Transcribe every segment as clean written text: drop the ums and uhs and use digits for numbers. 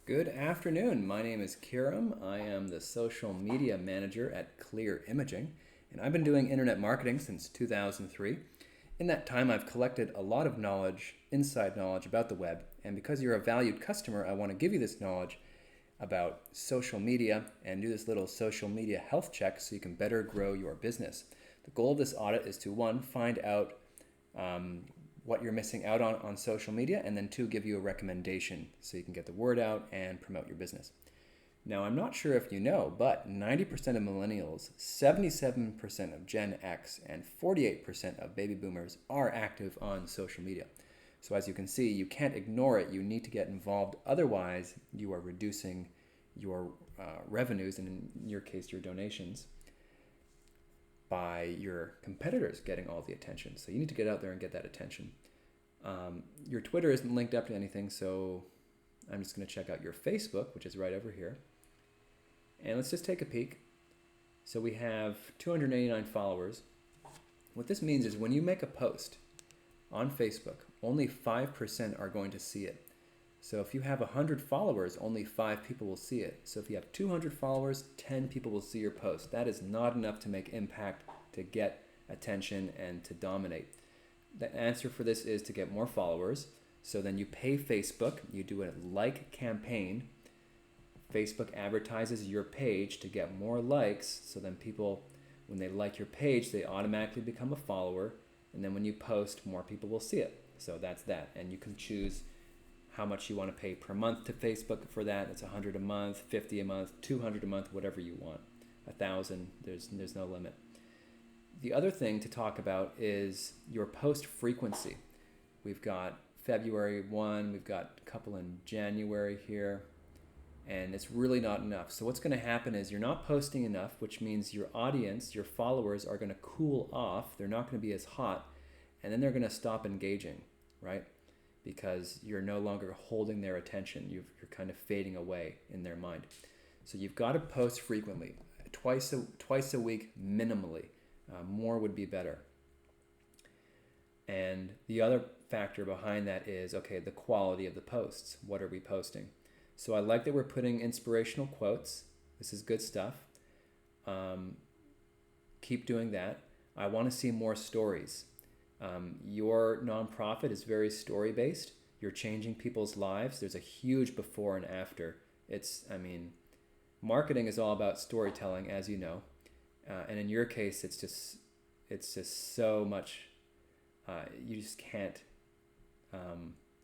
Good afternoon. My name is Kiram. I am the social media manager at Clear Imaging, and I've been doing internet marketing since 2003. In that time, I've collected a lot of knowledge, inside knowledge about the web, and because you're a valued customer, I want to give you this knowledge about social media and do this little social media health check so you can better grow your business. The goal of this audit is to, one, find out what you're missing out on social media, and then two, give you a recommendation so you can get the word out and promote your business. Now, I'm not sure if you know, but 90% of millennials, 77% of Gen X, and 48% of baby boomers are active on social media. So as you can see, you can't ignore it. You need to get involved. Otherwise, you are reducing your revenues, and in your case, your donations, by your competitors getting all the attention. So you need to get out there and get that attention. Your Twitter isn't linked up to anything, so I'm just going to check out your Facebook, which is right over here. And let's just take a peek. So we have 289 followers. What this means is when you make a post on Facebook, only 5% are going to see it. So if you have 100 followers, only 5 people will see it. So if you have 200 followers, 10 people will see your post. That is not enough to make impact, to get attention, and to dominate. The answer for this is to get more followers. So then you pay Facebook, you do a like campaign. Facebook advertises your page to get more likes. So then people, when they like your page, they automatically become a follower. And then when you post, more people will see it. So that's that. And you can choose how much you want to pay per month to Facebook for that. It's $100 a month, $50 a month, $200 a month, whatever you want. $1,000, there's no limit. The other thing to talk about is your post frequency. We've got February 1, we've got a couple in January here, and it's really not enough. So what's going to happen is you're not posting enough, which means your audience, your followers are going to cool off. They're not going to be as hot, and then they're going to stop engaging, right? Because you're no longer holding their attention. You're kind of fading away in their mind. So you've got to post frequently, twice a week minimally. More would be better. And the other factor behind that is, okay, the quality of the posts. What are we posting? So I like that we're putting inspirational quotes. This is good stuff. Keep doing that. I want to see more stories. Your nonprofit is very story-based. You're changing people's lives. There's a huge before and after. Marketing is all about storytelling, as you know. And in your case, it's just so much, you just can't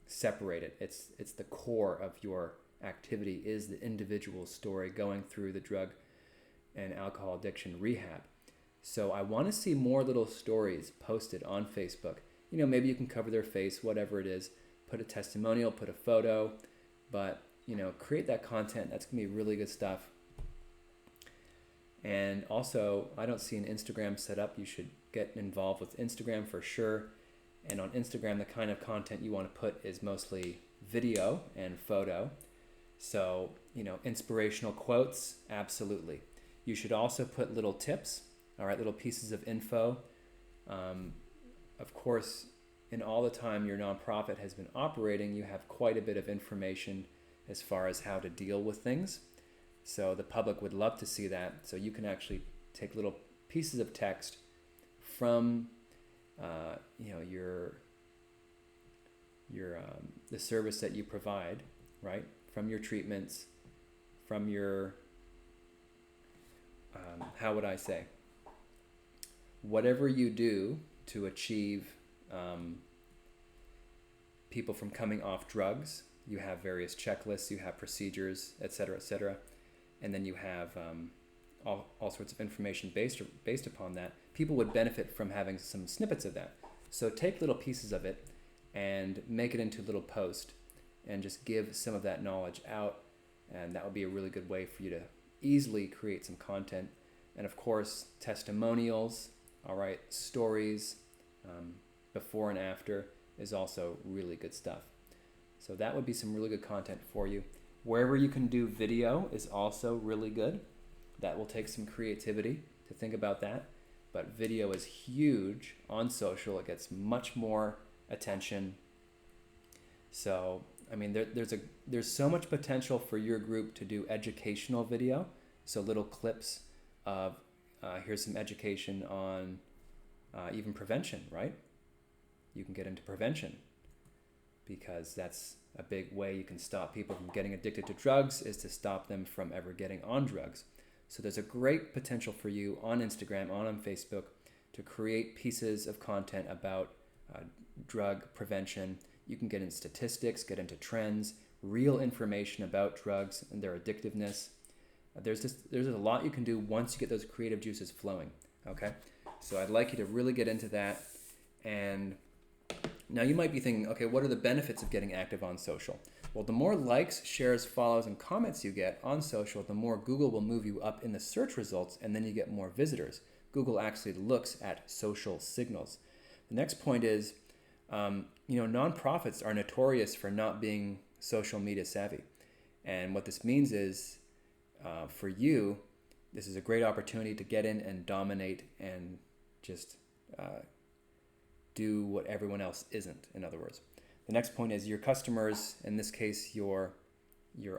separate it. It's the core of your activity is the individual story going through the drug and alcohol addiction rehab. So I want to see more little stories posted on Facebook. Maybe you can cover their face, whatever it is, put a testimonial, put a photo, but, create that content. That's going to be really good stuff. And also, I don't see an Instagram set up. You should get involved with Instagram for sure. And on Instagram, the kind of content you want to put is mostly video and photo. So, inspirational quotes, absolutely. You should also put little tips. All right, little pieces of info. Of course, in all the time your nonprofit has been operating, you have quite a bit of information as far as how to deal with things. So the public would love to see that. So you can actually take little pieces of text from, the service that you provide, right? From your treatments, from your, how would I say? Whatever you do to achieve people from coming off drugs, you have various checklists, you have procedures, et cetera, and then you have all sorts of information based upon that. People would benefit from having some snippets of that. So take little pieces of it and make it into a little post and just give some of that knowledge out, and that would be a really good way for you to easily create some content. And of course, testimonials, all right, stories, before and after is also really good stuff. So that would be some really good content for you. Wherever you can do video is also really good. That will take some creativity to think about that. But video is huge on social. It gets much more attention. So I mean, there's so much potential for your group to do educational video. So little clips of here's some education on even prevention, right? You can get into prevention because that's a big way you can stop people from getting addicted to drugs, is to stop them from ever getting on drugs. So there's a great potential for you on Instagram, on Facebook, to create pieces of content about drug prevention. You can get into statistics, get into trends, real information about drugs and their addictiveness. There's a lot you can do once you get those creative juices flowing, okay? So I'd like you to really get into that. And now you might be thinking, okay, what are the benefits of getting active on social? Well, the more likes, shares, follows, and comments you get on social, the more Google will move you up in the search results, and then you get more visitors. Google actually looks at social signals. The next point is, nonprofits are notorious for not being social media savvy. And what this means is, for you, this is a great opportunity to get in and dominate and just do what everyone else isn't, in other words. The next point is your customers, in this case your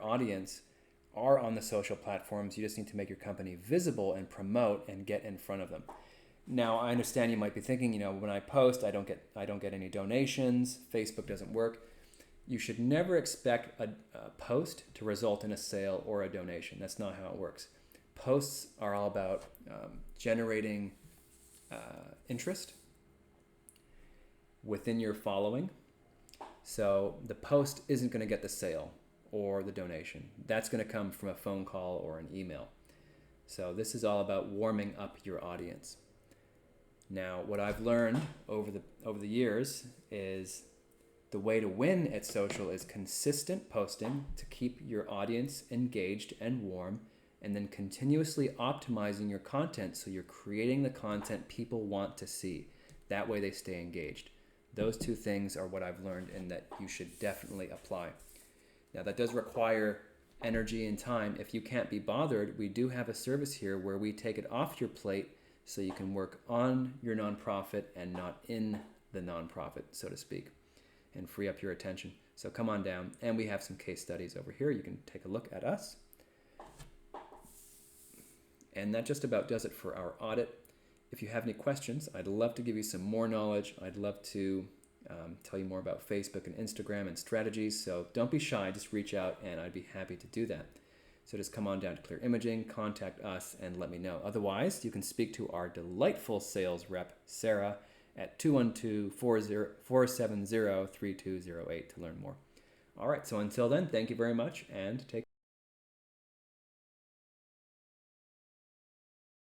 audience, are on the social platforms. You just need to make your company visible and promote and get in front of them. Now, I understand you might be thinking, when I post, I don't get any donations. Facebook doesn't work. You should never expect a post to result in a sale or a donation. That's not how it works. Posts are all about generating interest within your following. So the post isn't going to get the sale or the donation. That's going to come from a phone call or an email. So this is all about warming up your audience. Now, what I've learned over the years is the way to win at social is consistent posting to keep your audience engaged and warm, and then continuously optimizing your content so you're creating the content people want to see. That way they stay engaged. Those two things are what I've learned and that you should definitely apply. Now, that does require energy and time. If you can't be bothered, we do have a service here where we take it off your plate so you can work on your nonprofit and not in the nonprofit, so to speak, and free up your attention. So come on down, and we have some case studies over here. You can take a look at us. And that just about does it for our audit. If you have any questions, I'd love to give you some more knowledge. I'd love to tell you more about Facebook and Instagram and strategies. So don't be shy, just reach out and I'd be happy to do that. So just come on down to Clear Imaging, contact us, and let me know. Otherwise, you can speak to our delightful sales rep, Sarah, at 212-470-3208 to learn more. All right, so until then, thank you very much and take care.